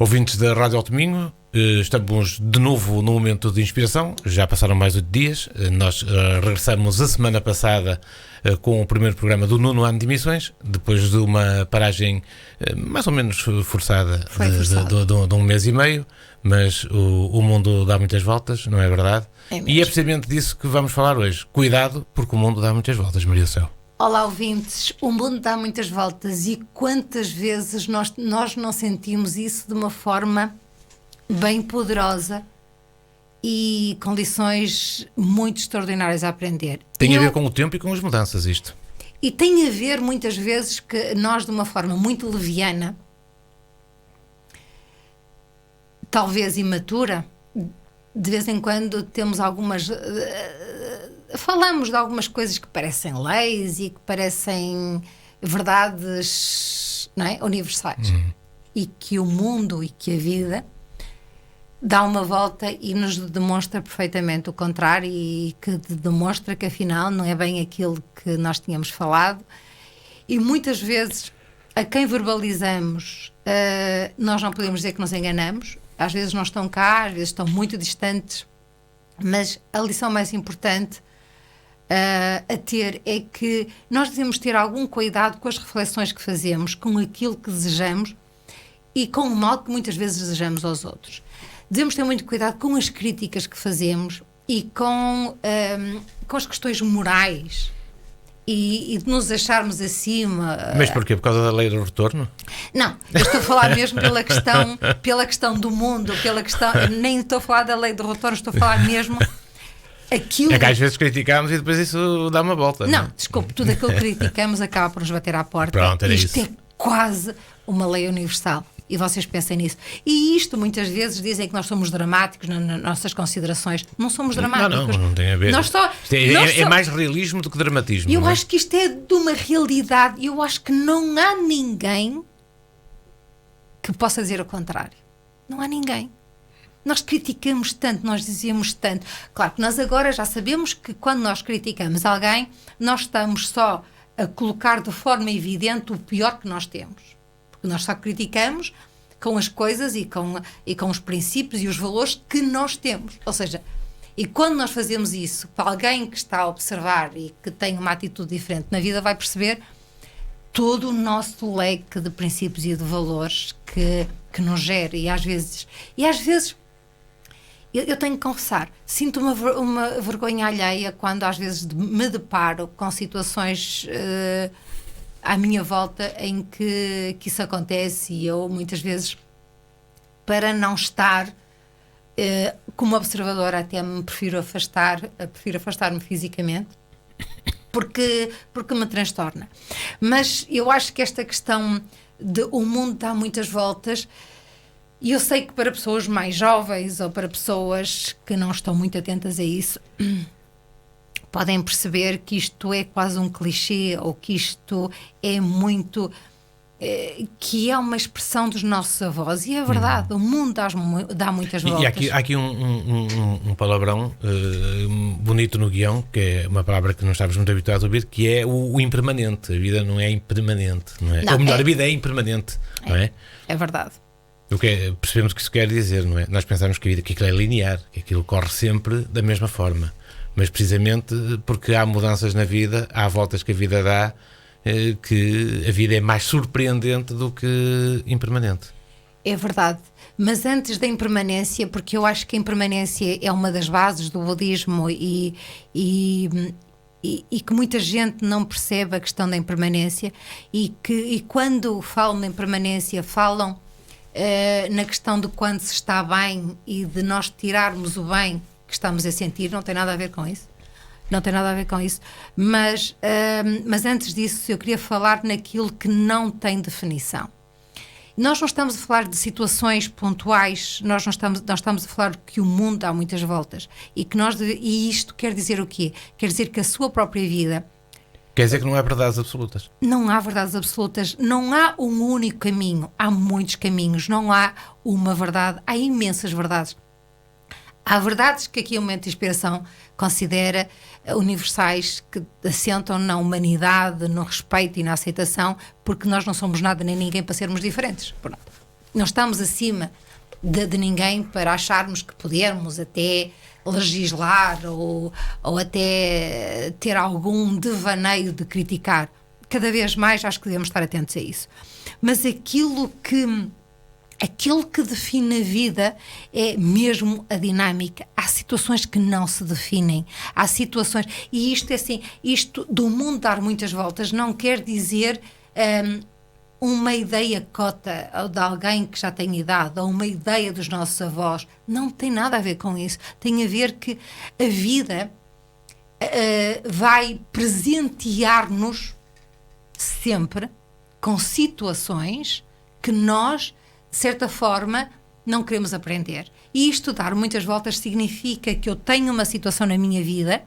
Ouvintes da Rádio Alto Minho, estamos de novo no momento de inspiração. Já passaram mais 8 dias. Nós regressamos a semana passada com o primeiro programa do 9º ano de emissões, depois de uma paragem mais ou menos forçada de um mês e meio. Mas o mundo dá muitas voltas, não é verdade? E é precisamente disso que vamos falar hoje. Cuidado, porque o mundo dá muitas voltas, Maria do Céu. Olá, ouvintes. O mundo dá muitas voltas e quantas vezes nós não sentimos isso de uma forma bem poderosa e com lições muito extraordinárias a aprender. Tem a ver com o tempo e com as mudanças, isto. E tem a ver muitas vezes que nós, de uma forma muito leviana, talvez imatura, de vez em quando temos algumas... falamos de algumas coisas que parecem leis e que parecem verdades, não é? Universais. E que o mundo e que a vida dá uma volta e nos demonstra perfeitamente o contrário, e que demonstra que afinal não é bem aquilo que nós tínhamos falado. E muitas vezes a quem verbalizamos nós não podemos dizer que nos enganamos. Às vezes não estão cá, às vezes estão muito distantes, mas a lição mais importante a ter é que nós devemos ter algum cuidado com as reflexões que fazemos, com aquilo que desejamos e com o mal que muitas vezes desejamos aos outros. Devemos ter muito cuidado com as críticas que fazemos e com as questões morais e de nos acharmos acima. Mas porquê? Por causa da lei do retorno? Não, eu estou a falar mesmo pela questão do mundo, nem estou a falar da lei do retorno, estou a falar mesmo aquilo... É que às vezes criticamos e depois isso dá uma volta. Não, desculpe, tudo aquilo que criticamos acaba por nos bater à porta. Pronto, era isto isso. É quase uma lei universal. E vocês pensem nisso. E isto, muitas vezes, dizem que nós somos dramáticos nas nossas considerações. Não somos dramáticos. Não tem a ver. É mais realismo do que dramatismo. Eu acho que isto é de uma realidade. Eu acho que não há ninguém que possa dizer o contrário. Não há ninguém. Nós criticamos tanto, nós dizíamos tanto. Claro que nós agora já sabemos que quando nós criticamos alguém, nós estamos só a colocar de forma evidente o pior que nós temos. Nós só criticamos com as coisas e com os princípios e os valores que nós temos. Ou seja, e quando nós fazemos isso para alguém que está a observar e que tem uma atitude diferente na vida, vai perceber todo o nosso leque de princípios e de valores que nos gera. E às vezes eu tenho que confessar, sinto uma vergonha alheia quando às vezes me deparo com situações... à minha volta em que isso acontece, e eu muitas vezes, para não estar como observadora, até me prefiro afastar-me fisicamente, porque me transtorna. Mas eu acho que esta questão de o mundo dá muitas voltas, e eu sei que para pessoas mais jovens ou para pessoas que não estão muito atentas a isso, podem perceber que isto é quase um clichê, ou que isto é muito... que é uma expressão dos nossos avós. E é verdade, o mundo dá muitas voltas. E há aqui um palavrão bonito no guião, que é uma palavra que não estávamos muito habituados a ouvir, que é o impermanente. A vida não é impermanente, não é? Ou melhor, a vida é impermanente, não é? É verdade. Percebemos o que isso quer dizer, não é? Nós pensamos que aquilo é linear, que aquilo corre sempre da mesma forma. Mas precisamente porque há mudanças na vida, há voltas que a vida dá, que a vida é mais surpreendente do que impermanente. É verdade, mas antes da impermanência, porque eu acho que a impermanência é uma das bases do budismo e que muita gente não percebe a questão da impermanência, e quando falam da impermanência falam na questão de quando se está bem e de nós tirarmos o bem que estamos a sentir. Não tem nada a ver com isso. Mas antes disso eu queria falar naquilo que não tem definição. Nós não estamos a falar de situações pontuais, nós estamos a falar que o mundo dá muitas voltas, e isto quer dizer o quê? Quer dizer que a sua própria vida... Quer dizer que não há verdades absolutas. Não há verdades absolutas, não há um único caminho, há muitos caminhos, não há uma verdade, há imensas verdades. Há verdades que aqui o Momento de Inspiração considera universais, que assentam na humanidade, no respeito e na aceitação, porque nós não somos nada nem ninguém para sermos diferentes. Pronto. Não estamos acima de ninguém para acharmos que podemos até legislar ou até ter algum devaneio de criticar. Cada vez mais acho que devemos estar atentos a isso. Mas aquilo que define a vida é mesmo a dinâmica. Há situações que não se definem. Há situações... E isto é assim, isto do mundo dar muitas voltas não quer dizer uma ideia cota ou de alguém que já tem idade, ou uma ideia dos nossos avós. Não tem nada a ver com isso. Tem a ver que a vida vai presentear-nos sempre com situações que nós, de certa forma, não queremos aprender. E isto dar muitas voltas significa que eu tenho uma situação na minha vida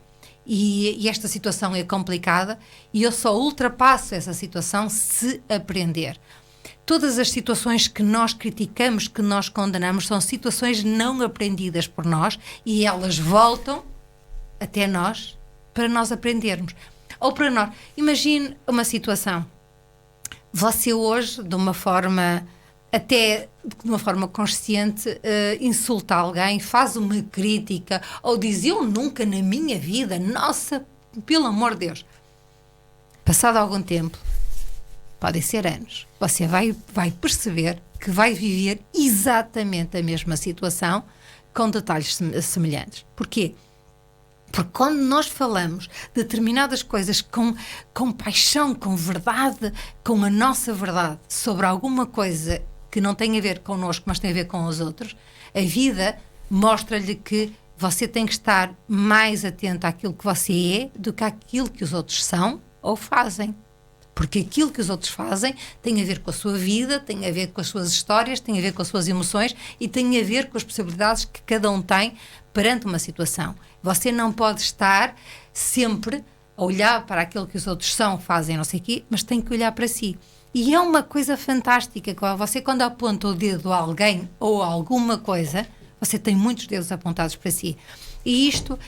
e esta situação é complicada e eu só ultrapasso essa situação se aprender. Todas as situações que nós criticamos, que nós condenamos, são situações não aprendidas por nós e elas voltam até nós para nós aprendermos. Ou para nós. Imagine uma situação. Você hoje, de uma forma consciente, insulta alguém, faz uma crítica, ou diz, eu nunca na minha vida, nossa, pelo amor de Deus. Passado algum tempo, podem ser anos, você vai perceber que vai viver exatamente a mesma situação com detalhes semelhantes. Porquê? Porque quando nós falamos determinadas coisas com paixão, com verdade, com a nossa verdade, sobre alguma coisa que não tem a ver connosco, mas tem a ver com os outros, a vida mostra-lhe que você tem que estar mais atento àquilo que você é do que àquilo que os outros são ou fazem. Porque aquilo que os outros fazem tem a ver com a sua vida, tem a ver com as suas histórias, tem a ver com as suas emoções e tem a ver com as possibilidades que cada um tem perante uma situação. Você não pode estar sempre a olhar para aquilo que os outros são, fazem, não sei o quê, mas tem que olhar para si. E é uma coisa fantástica, você quando aponta o dedo a alguém ou a alguma coisa, você tem muitos dedos apontados para si. E isto,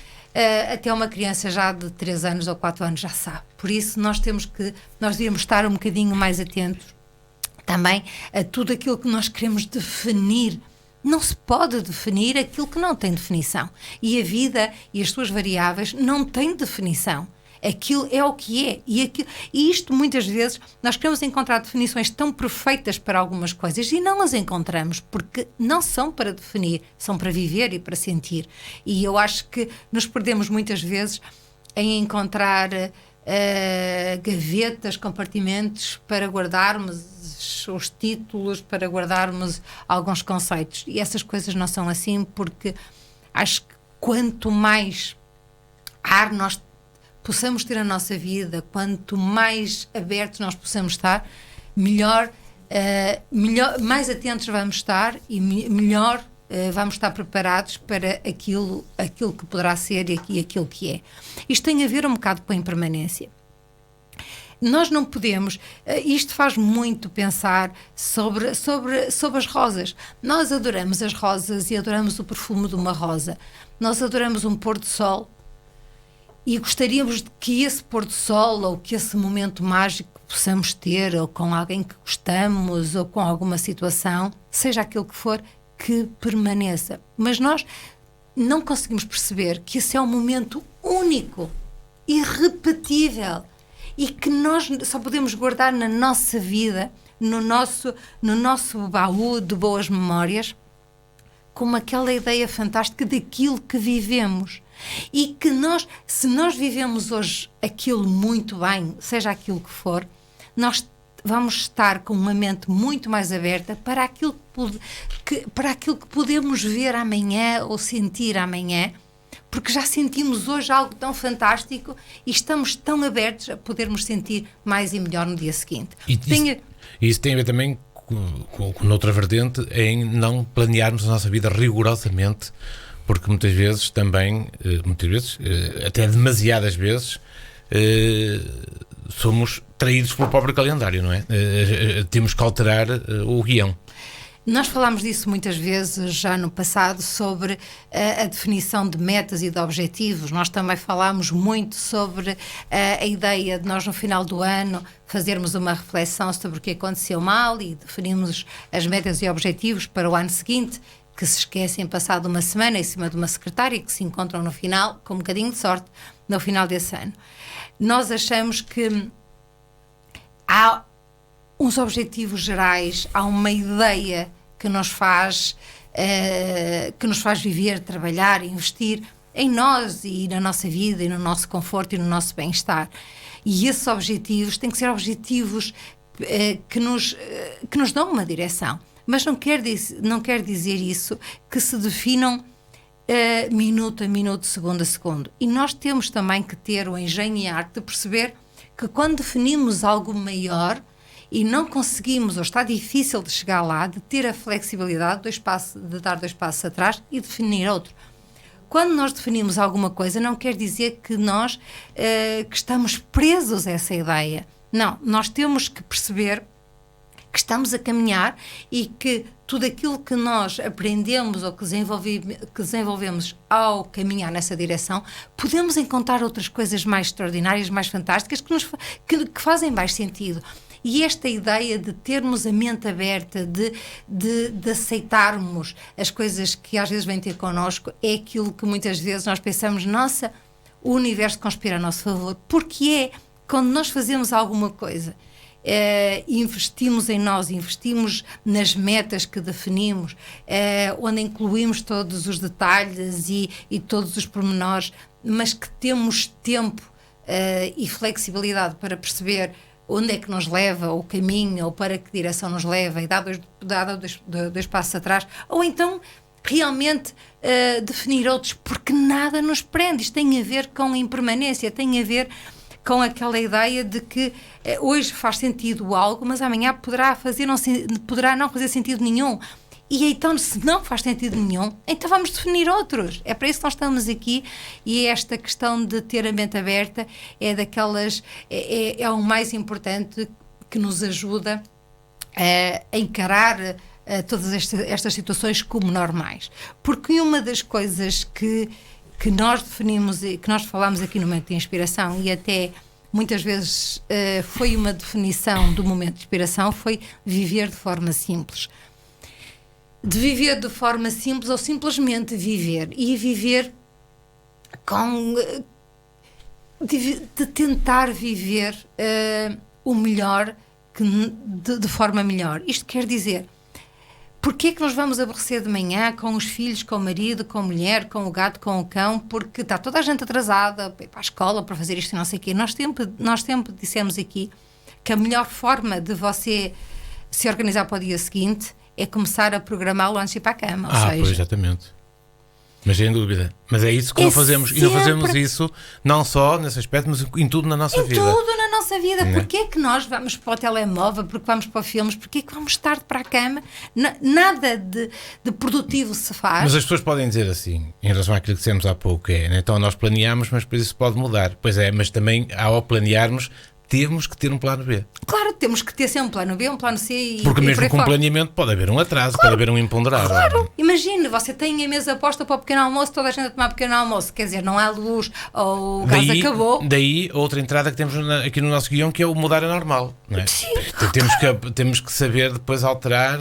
até uma criança já de 3 anos ou 4 anos já sabe. Por isso nós devíamos estar um bocadinho mais atentos também a tudo aquilo que nós queremos definir. Não se pode definir aquilo que não tem definição. E a vida e as suas variáveis não têm definição. Aquilo é o que é. E isto, muitas vezes, nós queremos encontrar definições tão perfeitas para algumas coisas e não as encontramos, porque não são para definir, são para viver e para sentir. E eu acho que nos perdemos muitas vezes em encontrar gavetas, compartimentos para guardarmos os títulos, para guardarmos alguns conceitos. E essas coisas não são assim, porque acho que quanto mais ar nós possamos ter a nossa vida, quanto mais abertos nós possamos estar, melhor, mais atentos vamos estar e melhor vamos estar preparados para aquilo que poderá ser e aquilo que é. Isto tem a ver um bocado com a impermanência. Nós não podemos, isto faz muito pensar sobre as rosas. Nós adoramos as rosas e adoramos o perfume de uma rosa. Nós adoramos um pôr do sol e gostaríamos de que esse pôr do sol ou que esse momento mágico que possamos ter, ou com alguém que gostamos, ou com alguma situação, seja aquilo que for, que permaneça. Mas nós não conseguimos perceber que esse é um momento único, irrepetível, e que nós só podemos guardar na nossa vida, no nosso baú de boas memórias, como aquela ideia fantástica daquilo que vivemos. E que se nós vivemos hoje aquilo muito bem, seja aquilo que for, nós vamos estar com uma mente muito mais aberta para aquilo que podemos ver amanhã ou sentir amanhã, porque já sentimos hoje algo tão fantástico e estamos tão abertos a podermos sentir mais e melhor no dia seguinte. Isso tem a ver também com outra vertente, em não planearmos a nossa vida rigorosamente, porque muitas vezes também, até demasiadas vezes, somos traídos pelo próprio calendário, não é? Temos que alterar o guião. Nós falámos disso muitas vezes já no passado, sobre a definição de metas e de objetivos. Nós também falámos muito sobre a ideia de nós, no final do ano, fazermos uma reflexão sobre o que aconteceu mal e definirmos as metas e objetivos para o ano seguinte, que se esquecem passado uma semana em cima de uma secretária e que se encontram no final, com um bocadinho de sorte, no final desse ano. Nós achamos que há uns objetivos gerais, há uma ideia que nos faz viver, trabalhar, investir em nós e na nossa vida e no nosso conforto e no nosso bem-estar. E esses objetivos têm que ser objetivos que nos dão uma direção. Mas não quer dizer isso que se definam minuto a minuto, segundo a segundo. E nós temos também que ter o engenho e a arte de perceber que quando definimos algo maior e não conseguimos, ou está difícil de chegar lá, de ter a flexibilidade de dar 2 passos atrás e definir outro. Quando nós definimos alguma coisa, não quer dizer que nós que estamos presos a essa ideia. Não, nós temos que perceber que estamos a caminhar e que tudo aquilo que nós aprendemos ou que desenvolvemos ao caminhar nessa direção, podemos encontrar outras coisas mais extraordinárias, mais fantásticas, que fazem mais sentido. E esta ideia de termos a mente aberta, de aceitarmos as coisas que às vezes vêm ter connosco, é aquilo que muitas vezes nós pensamos, nossa, o universo conspira a nosso favor. Porque quando nós fazemos alguma coisa, investimos em nós, investimos nas metas que definimos, onde incluímos todos os detalhes e todos os pormenores, mas que temos tempo e flexibilidade para perceber onde é que nos leva o caminho, ou para que direção nos leva, e dar dois passos atrás, ou então realmente definir outros, porque nada nos prende. Isto tem a ver com a impermanência, tem a ver com aquela ideia de que hoje faz sentido algo, mas amanhã poderá não fazer sentido nenhum. E então, se não faz sentido nenhum, então vamos definir outros. É para isso que nós estamos aqui, e esta questão de ter a mente aberta é o mais importante, que nos ajuda a encarar todas estas situações como normais. Porque uma das coisas que nós definimos e que nós falámos aqui no momento de inspiração, e até muitas vezes foi uma definição do momento de inspiração, foi viver de forma simples. De viver de forma simples, ou simplesmente viver. E viver de tentar viver o melhor, de forma melhor. Isto quer dizer, porque é que nos vamos aborrecer de manhã com os filhos, com o marido, com a mulher, com o gato, com o cão, porque está toda a gente atrasada para ir para a escola, para fazer isto e não sei o quê. Nós sempre dissemos aqui que a melhor forma de você se organizar para o dia seguinte é começar a programá-lo antes de ir para a cama. Pois, exatamente. Mas sem dúvida. Mas é isso que não fazemos. E não fazemos isso não só nesse aspecto, mas em tudo na nossa vida. Em tudo na nossa vida. Porquê é que nós vamos para o telemóvel? Porque vamos para filmes? Porquê é que vamos tarde para a cama? Nada de produtivo se faz. Mas as pessoas podem dizer assim, em relação àquilo que dissemos há pouco, né? Então nós planeamos, mas depois isso pode mudar. Pois é, mas também ao planearmos, temos que ter um plano B. Claro, temos que ter sempre um plano B, um plano C porque mesmo com planeamento pode haver um atraso, pode haver um imponderável. Claro, imagine, você tem a mesa posta para o pequeno almoço, toda a gente a tomar pequeno almoço, quer dizer, não há luz, ou o gás acabou. Daí outra entrada que temos aqui no nosso guião, que é o mudar é normal, não é? Sim. Temos que saber depois alterar.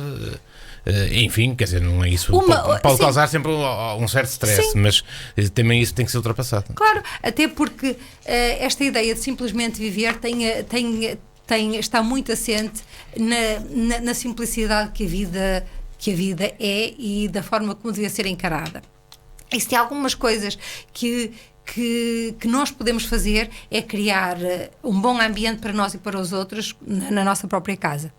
Enfim, quer dizer, não é isso. Pode causar sempre um certo stress, sim, mas também isso tem que ser ultrapassado. Claro, até porque esta ideia de simplesmente viver está muito assente na simplicidade que a vida é e da forma como devia ser encarada. E se há algumas coisas que nós podemos fazer, é criar um bom ambiente para nós e para os outros na nossa própria casa.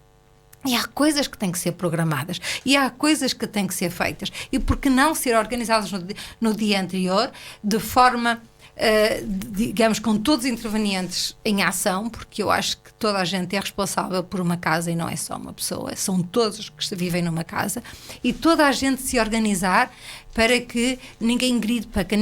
E há coisas que têm que ser programadas, e há coisas que têm que ser feitas, e por que não ser organizadas no dia anterior, de forma, digamos, com todos os intervenientes em ação, porque eu acho que toda a gente é responsável por uma casa e não é só uma pessoa, são todos que vivem numa casa, e toda a gente se organizar para que ninguém grite, para que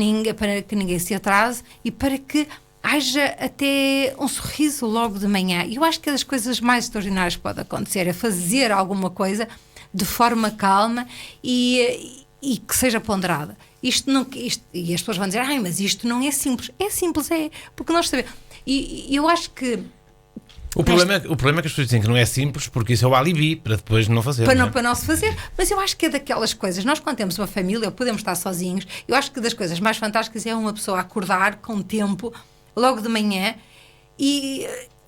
ninguém se atrase, e para que haja até um sorriso logo de manhã. E eu acho que das coisas mais extraordinárias que pode acontecer é fazer alguma coisa de forma calma e que seja ponderada. E as pessoas vão dizer, mas isto não é simples. É simples, porque nós sabemos. E eu acho que o problema é que as pessoas dizem que não é simples porque isso é o alibi para depois não fazer. Para não se fazer. Mas eu acho que é daquelas coisas. Nós, quando temos uma família, ou podemos estar sozinhos, eu acho que das coisas mais fantásticas é uma pessoa acordar com tempo, logo de manhã, e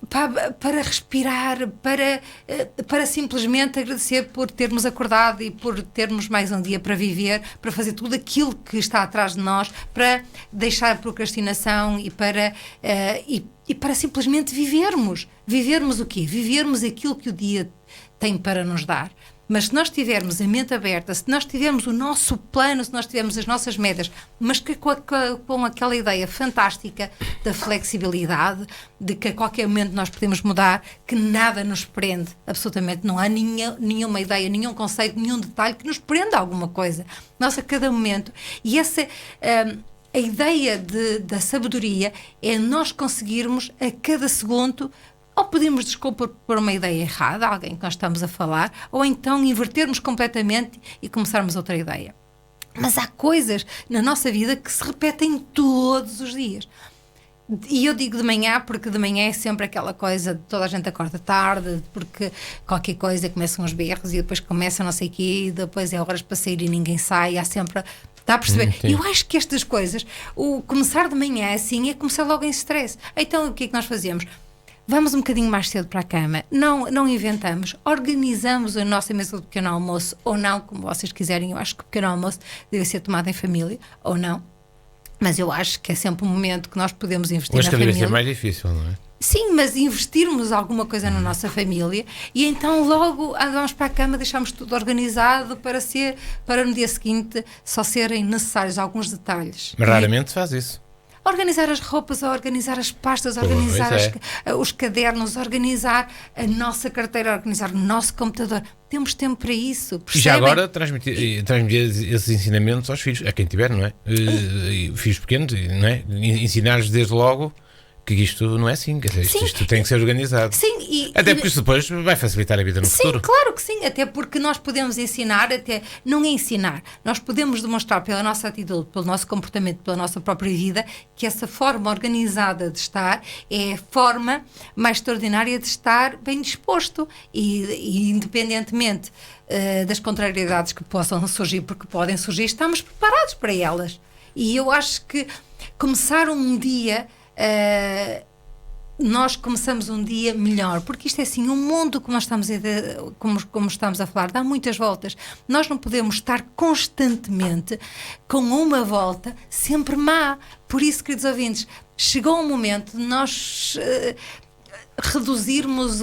para respirar, para simplesmente agradecer por termos acordado e por termos mais um dia para viver, para fazer tudo aquilo que está atrás de nós, para deixar a procrastinação e para simplesmente vivermos o quê? Vivermos aquilo que o dia tem para nos dar. Mas se nós tivermos a mente aberta, se nós tivermos o nosso plano, se nós tivermos as nossas metas, mas que com aquela ideia fantástica da flexibilidade, de que a qualquer momento nós podemos mudar, que nada nos prende, absolutamente não há nenhuma ideia, nenhum conceito, nenhum detalhe que nos prenda a alguma coisa. Nós a cada momento, e essa... a ideia da sabedoria é nós conseguirmos a cada segundo, ou pedimos desculpa por uma ideia errada, alguém que nós estamos a falar, ou então invertermos completamente e começarmos outra ideia. Mas há coisas na nossa vida que se repetem todos os dias. E eu digo de manhã, porque de manhã é sempre aquela coisa de toda a gente acorda tarde, porque qualquer coisa começam os berros e depois começa não sei o quê, e depois é horas para sair e ninguém sai, há sempre... Está a perceber? Eu acho que estas coisas, o começar de manhã assim é começar logo em stress. Então o que é que nós fazemos? Vamos um bocadinho mais cedo para a cama, não inventamos, organizamos a nossa mesa de pequeno almoço, ou não, como vocês quiserem. Eu acho que o pequeno almoço deve ser tomado em família, ou não, mas eu acho que é sempre um momento que nós podemos investir hoje na família. Hoje deve ser mais difícil, não é? Sim, mas investirmos alguma coisa na nossa família e então logo vamos para a cama, deixamos tudo organizado para no dia seguinte só serem necessários alguns detalhes. Mas raramente faz isso. Organizar as roupas, organizar as pastas, organizar os cadernos, organizar a nossa carteira, organizar o nosso computador. Temos tempo para isso, percebem? E já agora transmitir esses ensinamentos aos filhos, a quem tiver, não é? Filhos pequenos, não é? Ensinar-lhes desde logo que isto não é assim, quer dizer, isto tem que ser organizado. Sim, até porque isto depois vai facilitar a vida no futuro. Sim, claro que sim, até porque nós podemos ensinar, não é ensinar, nós podemos demonstrar pela nossa atitude, pelo nosso comportamento, pela nossa própria vida, que essa forma organizada de estar é a forma mais extraordinária de estar bem disposto e independentemente das contrariedades que possam surgir, porque podem surgir, estamos preparados para elas. E eu acho que começar um dia... nós começamos um dia melhor, porque isto é assim, o mundo como nós estamos como estamos a falar, dá muitas voltas. Nós não podemos estar constantemente com uma volta sempre má. Por isso, queridos ouvintes, chegou um momento de nós reduzirmos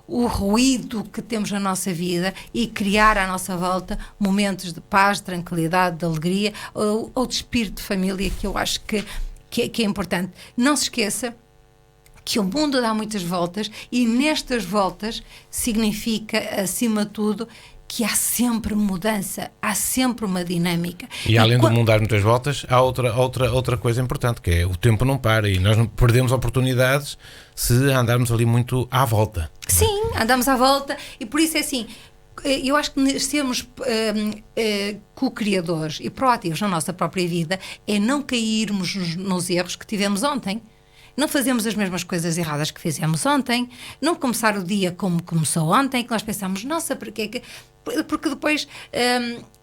o ruído que temos na nossa vida e criar à nossa volta momentos de paz, de tranquilidade, de alegria ou de espírito de família, que eu acho que é importante. Não se esqueça que o mundo dá muitas voltas e nestas voltas significa, acima de tudo, que há sempre mudança, há sempre uma dinâmica. E além do mundo dar muitas voltas, há outra coisa importante, que é o tempo não para e nós não perdemos oportunidades se andarmos ali muito à volta. Sim, andamos à volta e por isso é assim... Eu acho que sermos co-criadores e proativos na nossa própria vida é não cairmos nos erros que tivemos ontem. Não fazemos as mesmas coisas erradas que fizemos ontem, não começar o dia como começou ontem, que nós pensamos, nossa, porque depois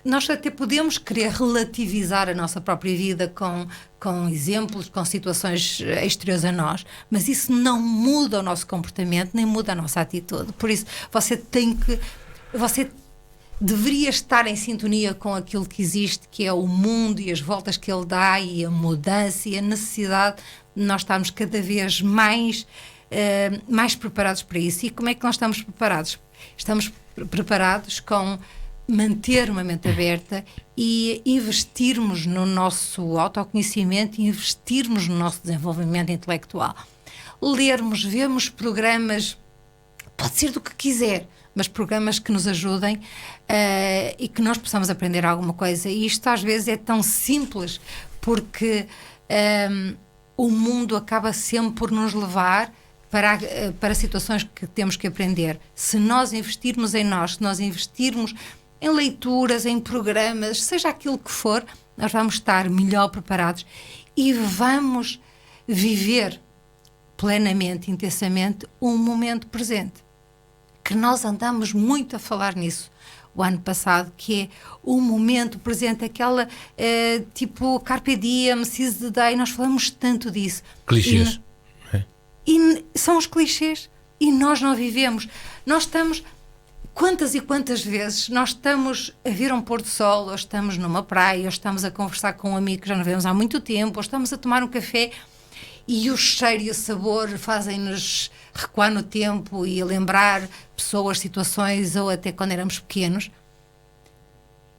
nós até podemos querer relativizar a nossa própria vida com exemplos, com situações exteriores a nós, mas isso não muda o nosso comportamento, nem muda a nossa atitude. Por isso, você deveria estar em sintonia com aquilo que existe, que é o mundo e as voltas que ele dá e a mudança e a necessidade de nós estarmos cada vez mais preparados para isso. E como é que nós estamos preparados? Estamos preparados com manter uma mente aberta e investirmos no nosso autoconhecimento e investirmos no nosso desenvolvimento intelectual. Lermos, vermos programas, pode ser do que quiser, mas programas que nos ajudem e que nós possamos aprender alguma coisa. E isto às vezes é tão simples, porque o mundo acaba sempre por nos levar para situações que temos que aprender. Se nós investirmos em nós, se nós investirmos em leituras, em programas, seja aquilo que for, nós vamos estar melhor preparados e vamos viver plenamente, intensamente, um momento presente. Que nós andamos muito a falar nisso o ano passado, que é o momento presente, aquela tipo Carpe Diem, Seize the Day, nós falamos tanto disso. Clichês. E são os clichês e nós não vivemos. Nós estamos, quantas e quantas vezes nós estamos a ver um pôr do sol, ou estamos numa praia, ou estamos a conversar com um amigo que já não vemos há muito tempo, ou estamos a tomar um café e o cheiro e o sabor fazem-nos recuar no tempo e a lembrar pessoas, situações, ou até quando éramos pequenos.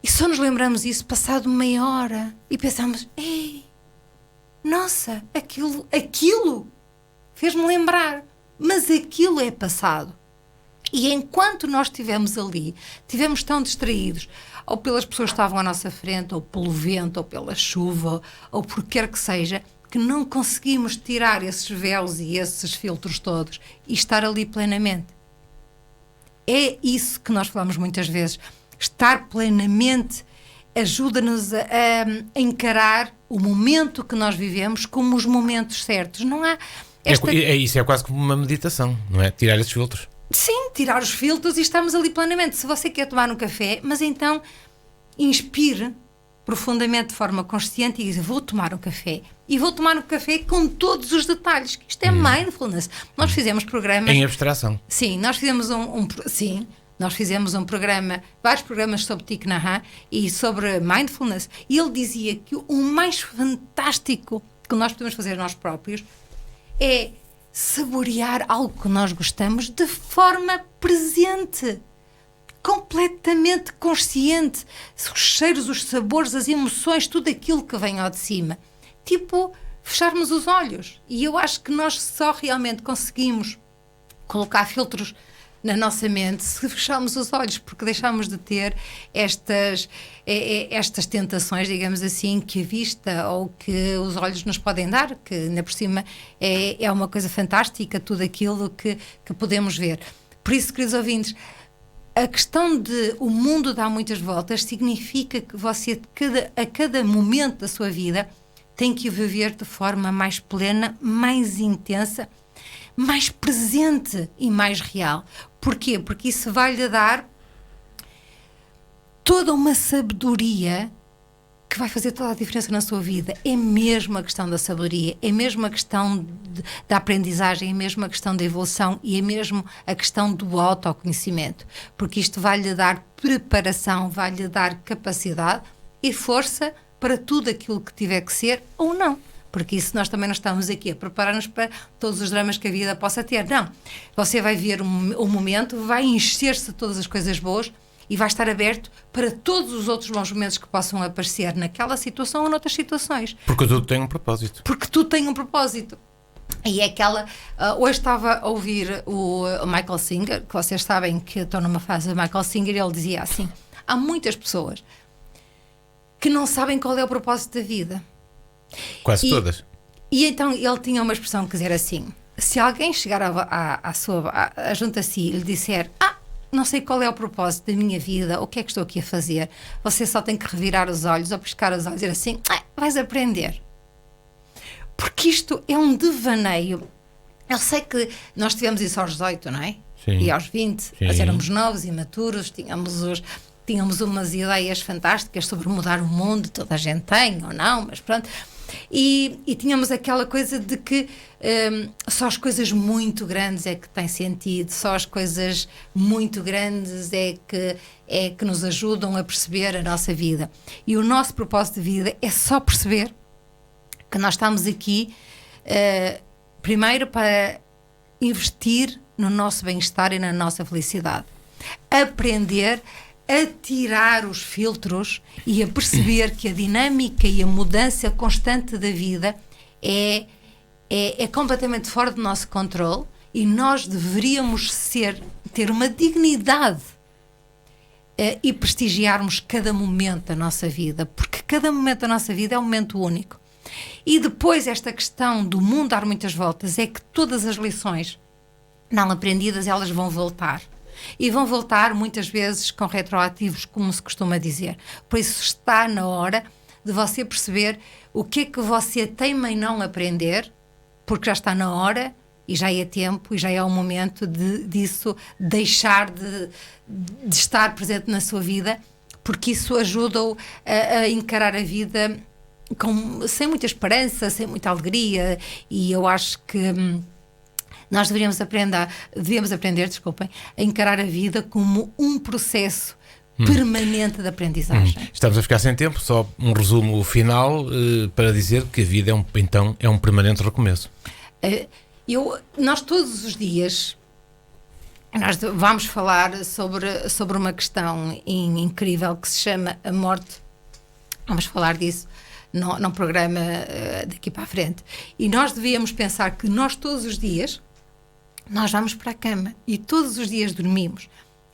E só nos lembramos isso passado meia hora e pensamos, ei, nossa, aquilo fez-me lembrar, mas aquilo é passado. E enquanto nós estivemos ali, estivemos tão distraídos, ou pelas pessoas que estavam à nossa frente, ou pelo vento, ou pela chuva, ou por quer que seja, que não conseguimos tirar esses véus e esses filtros todos e estar ali plenamente. É isso que nós falamos muitas vezes. Estar plenamente ajuda-nos a encarar o momento que nós vivemos como os momentos certos. Não há... Isso é quase como uma meditação, não é? Tirar esses filtros. Sim, tirar os filtros e estamos ali plenamente. Se você quer tomar um café, mas então inspire profundamente de forma consciente e diz, vou tomar um café. E vou tomar um café com todos os detalhes. Isto é mindfulness. Nós fizemos programas... Em abstração. Sim, nós fizemos nós fizemos um programa, vários programas sobre Thich Nhat Hanh e sobre mindfulness. E ele dizia que o mais fantástico que nós podemos fazer nós próprios é saborear algo que nós gostamos de forma presente, completamente consciente, os cheiros, os sabores, as emoções, tudo aquilo que vem ao de cima. Tipo, fecharmos os olhos. E eu acho que nós só realmente conseguimos colocar filtros na nossa mente se fecharmos os olhos, porque deixamos de ter estas tentações, digamos assim, que a vista ou que os olhos nos podem dar, que ainda por cima é uma coisa fantástica, tudo aquilo que podemos ver. Por isso, queridos ouvintes, a questão de o mundo dar muitas voltas significa que você, a cada momento da sua vida, tem que o viver de forma mais plena, mais intensa, mais presente e mais real. Porquê? Porque isso vai-lhe dar toda uma sabedoria que vai fazer toda a diferença na sua vida. É mesmo a questão da sabedoria, é mesmo a questão da aprendizagem, é mesmo a questão da evolução e é mesmo a questão do autoconhecimento. Porque isto vai-lhe dar preparação, vai-lhe dar capacidade e força para tudo aquilo que tiver que ser ou não. Porque isso nós também não estamos aqui a preparar-nos para todos os dramas que a vida possa ter. Não. Você vai ver um momento, vai encher-se de todas as coisas boas e vai estar aberto para todos os outros bons momentos que possam aparecer naquela situação ou noutras situações. Porque tudo tem um propósito. Porque tudo tem um propósito. E é aquela... hoje estava a ouvir o Michael Singer, que vocês sabem que estou numa fase de Michael Singer, e ele dizia assim, há muitas pessoas que não sabem qual é o propósito da vida. Quase todas. E então ele tinha uma expressão que dizer assim, se alguém chegar junto a si e lhe disser, não sei qual é o propósito da minha vida, o que é que estou aqui a fazer, você só tem que revirar os olhos ou piscar os olhos e dizer assim, vais aprender. Porque isto é um devaneio. Eu sei que nós tivemos isso aos 18, não é? Sim. E aos 20, nós éramos novos e maturos, tínhamos umas ideias fantásticas sobre mudar o mundo, toda a gente tem ou não, mas pronto. E tínhamos aquela coisa de que só as coisas muito grandes é que têm sentido, só as coisas muito grandes é que nos ajudam a perceber a nossa vida. E o nosso propósito de vida é só perceber que nós estamos aqui primeiro para investir no nosso bem-estar e na nossa felicidade. Aprender a tirar os filtros e a perceber que a dinâmica e a mudança constante da vida é completamente fora do nosso controle e nós deveríamos ter uma dignidade e prestigiarmos cada momento da nossa vida, porque cada momento da nossa vida é um momento único. E depois esta questão do mundo dar muitas voltas é que todas as lições não aprendidas, elas vão voltar. E vão voltar muitas vezes com retroativos, como se costuma dizer. Por isso está na hora de você perceber o que é que você teima em não aprender, porque já está na hora e já é tempo e já é o momento disso deixar de estar presente na sua vida, porque isso ajuda-o a encarar a vida sem muita esperança, sem muita alegria. E eu acho que nós devíamos aprender, a encarar a vida como um processo permanente de aprendizagem. Estamos a ficar sem tempo, só um resumo final para dizer que a vida é um permanente recomeço. Nós todos os dias nós vamos falar sobre uma questão incrível que se chama a morte. Vamos falar disso num programa daqui para a frente. E nós devíamos pensar que nós todos os dias nós vamos para a cama e todos os dias dormimos.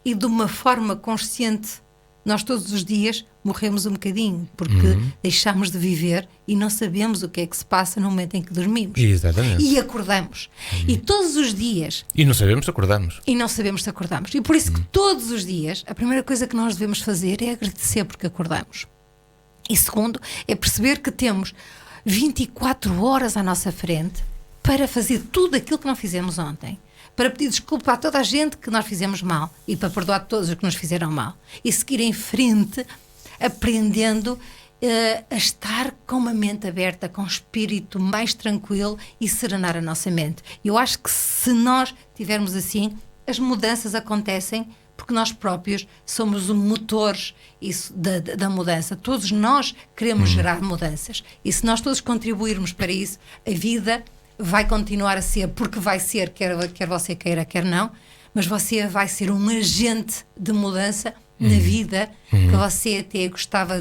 E de uma forma consciente, nós todos os dias morremos um bocadinho, porque deixamos de viver e não sabemos o que é que se passa no momento em que dormimos. Exatamente. E acordamos. E todos os dias... E não sabemos se acordamos. E não sabemos se acordamos. E por isso que todos os dias, a primeira coisa que nós devemos fazer é agradecer porque acordamos. E segundo, é perceber que temos 24 horas à nossa frente para fazer tudo aquilo que não fizemos ontem. Para pedir desculpa a toda a gente que nós fizemos mal e para perdoar todos os que nos fizeram mal. E seguir em frente, aprendendo a estar com uma mente aberta, com um espírito mais tranquilo e serenar a nossa mente. Eu acho que se nós tivermos assim, as mudanças acontecem porque nós próprios somos os motores da mudança. Todos nós queremos gerar mudanças. E se nós todos contribuirmos para isso, a vida vai continuar a ser, porque vai ser, quer você queira, quer não, mas você vai ser um agente de mudança na vida que você até gostava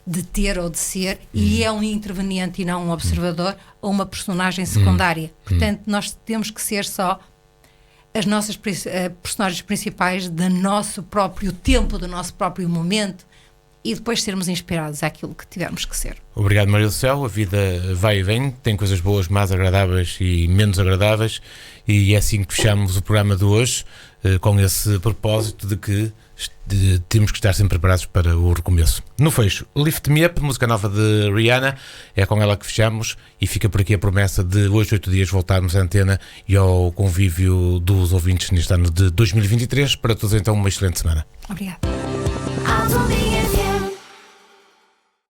de ter ou de ser, e é um interveniente e não um observador ou uma personagem secundária. Portanto, nós temos que ser só as nossas personagens principais do nosso próprio tempo, do nosso próprio momento, e depois sermos inspirados àquilo que tivermos que ser. Obrigado, Maria do Céu. A vida vai e vem, tem coisas boas, mais agradáveis e menos agradáveis, e é assim que fechamos o programa de hoje, com esse propósito de que temos que estar sempre preparados para o recomeço. No fecho, Lift Me Up, música nova de Rihanna, é com ela que fechamos, e fica por aqui a promessa de hoje, 8 dias, voltarmos à antena e ao convívio dos ouvintes neste ano de 2023. Para todos, então, uma excelente semana. Obrigada.